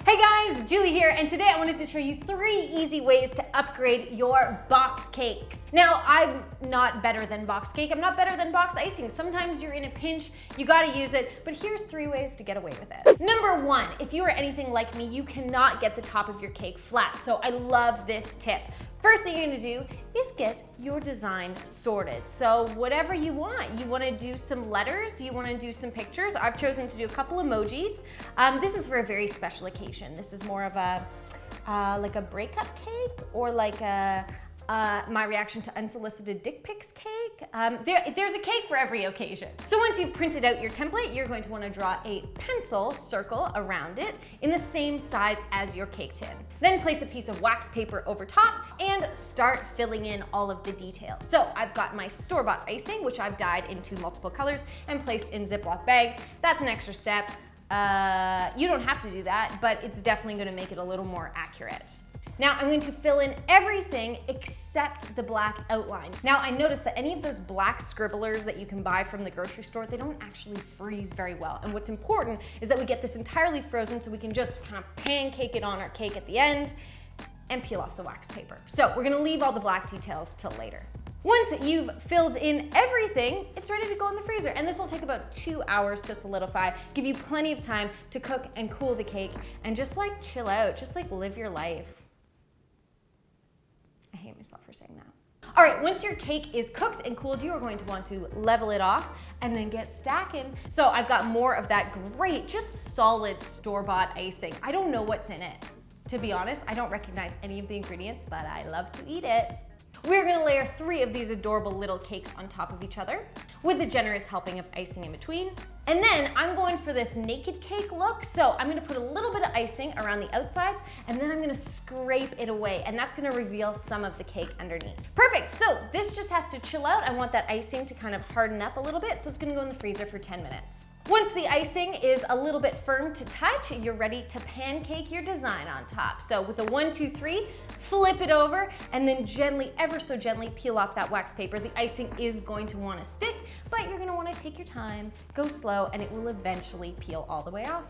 Hey guys, Julie here, and today I wanted to show you 3 easy ways to upgrade your box cakes. Now, I'm not better than box cake, I'm not better than box icing. Sometimes you're in a pinch, you gotta use it, but here's 3 ways to get away with it. Number 1, if you are anything like me, you cannot get the top of your cake flat, so I love this tip. First thing you're gonna do is get your design sorted. So whatever you wanna do some letters, you wanna do some pictures. I've chosen to do a couple emojis. This is for a very special occasion. This is more of a, like a breakup cake or like my reaction to unsolicited dick pics cake. There's a cake for every occasion. So once you've printed out your template, you're going to want to draw a pencil circle around it in the same size as your cake tin. Then place a piece of wax paper over top and start filling in all of the details. So I've got my store-bought icing, which I've dyed into multiple colors and placed in Ziploc bags. That's an extra step. You don't have to do that, but it's definitely going to make it a little more accurate. Now I'm going to fill in everything except the black outline. Now I noticed that any of those black scribblers that you can buy from the grocery store, they don't actually freeze very well. And what's important is that we get this entirely frozen so we can just kind of pancake it on our cake at the end and peel off the wax paper. So we're gonna leave all the black details till later. Once you've filled in everything, it's ready to go in the freezer. And this will take about 2 hours to solidify, give you plenty of time to cook and cool the cake and just like chill out, just like live your life. I hate myself for saying that. All right, once your cake is cooked and cooled, you are going to want to level it off and then get stacking. So I've got more of that great, just solid store-bought icing. I don't know what's in it. To be honest, I don't recognize any of the ingredients, but I love to eat it. We're gonna layer 3 of these adorable little cakes on top of each other with a generous helping of icing in between. And then I'm going for this naked cake look. So I'm gonna put a little bit of icing around the outsides and then I'm gonna scrape it away and that's gonna reveal some of the cake underneath. Perfect, so this just has to chill out. I want that icing to kind of harden up a little bit, so it's gonna go in the freezer for 10 minutes. Once the icing is a little bit firm to touch, you're ready to pancake your design on top. So with a 1, 2, 3, flip it over and then gently, ever so gently peel off that wax paper. The icing is going to want to stick, but you're going to want to take your time, go slow, and it will eventually peel all the way off.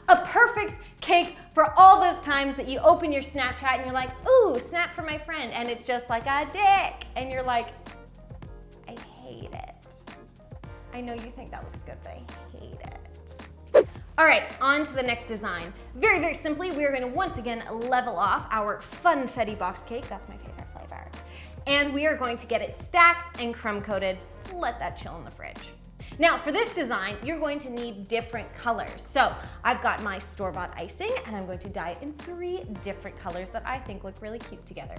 A perfect cake for all those times that you open your Snapchat and you're like, ooh, snap for my friend, and it's just like a dick, and you're like, I hate it. I know you think that looks good, but I hate it. All right, on to the next design. Very, very simply, we are gonna once again level off our funfetti box cake. That's my favorite flavor. And we are going to get it stacked and crumb coated. Let that chill in the fridge. Now for this design, you're going to need different colors. So I've got my store-bought icing and I'm going to dye it in 3 different colors that I think look really cute together.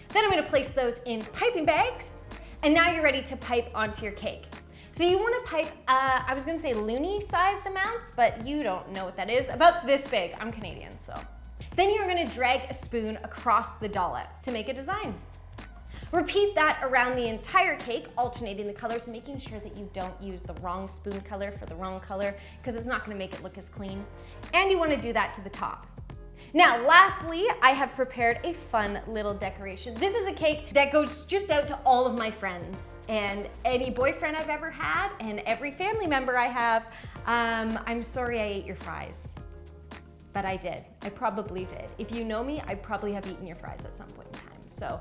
Then I'm gonna place those in piping bags. And now you're ready to pipe onto your cake. So you want to pipe, I was going to say loony-sized amounts, but you don't know what that is. About this big. I'm Canadian, so. Then you're going to drag a spoon across the dollop to make a design. Repeat that around the entire cake, alternating the colors, making sure that you don't use the wrong spoon color for the wrong color, because it's not going to make it look as clean. And you want to do that to the top. Now, lastly, I have prepared a fun little decoration. This is a cake that goes just out to all of my friends and any boyfriend I've ever had and every family member I have. I'm sorry I ate your fries, but I did. I probably did. If you know me, I probably have eaten your fries at some point in time. So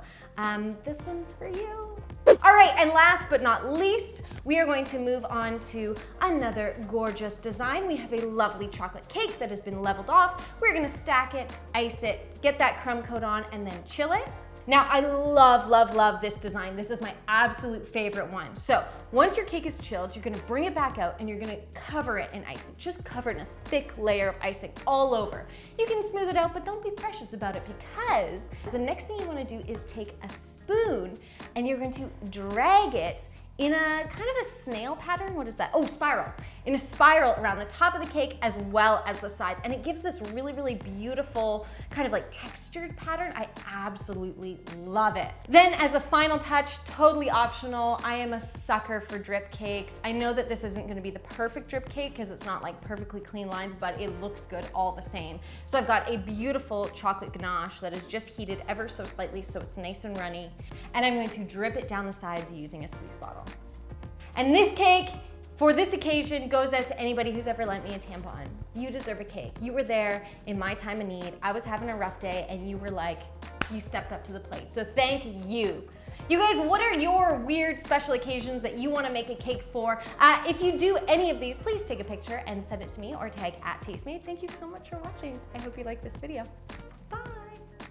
this one's for you. All right, and last but not least, we are going to move on to another gorgeous design. We have a lovely chocolate cake that has been leveled off. We're gonna stack it, ice it, get that crumb coat on, and then chill it. Now, I love, love, love this design. This is my absolute favorite one. So once your cake is chilled, you're gonna bring it back out and you're gonna cover it in icing. Just cover it in a thick layer of icing all over. You can smooth it out, but don't be precious about it because the next thing you wanna do is take a spoon and you're going to drag it in a kind of a snail pattern. What is that? Oh, spiral. In a spiral around the top of the cake as well as the sides. And it gives this really, really beautiful kind of like textured pattern. I absolutely love it. Then as a final touch, totally optional, I am a sucker for drip cakes. I know that this isn't gonna be the perfect drip cake because it's not like perfectly clean lines, but it looks good all the same. So I've got a beautiful chocolate ganache that is just heated ever so slightly so it's nice and runny. And I'm going to drip it down the sides using a squeeze bottle. And this cake for this occasion goes out to anybody who's ever lent me a tampon. You deserve a cake. You were there in my time of need. I was having a rough day and you were like, you stepped up to the plate. So thank you. You guys, what are your weird special occasions that you want to make a cake for? If you do any of these, please take a picture and send it to me or tag @Tastemade. Thank you so much for watching. I hope you like this video.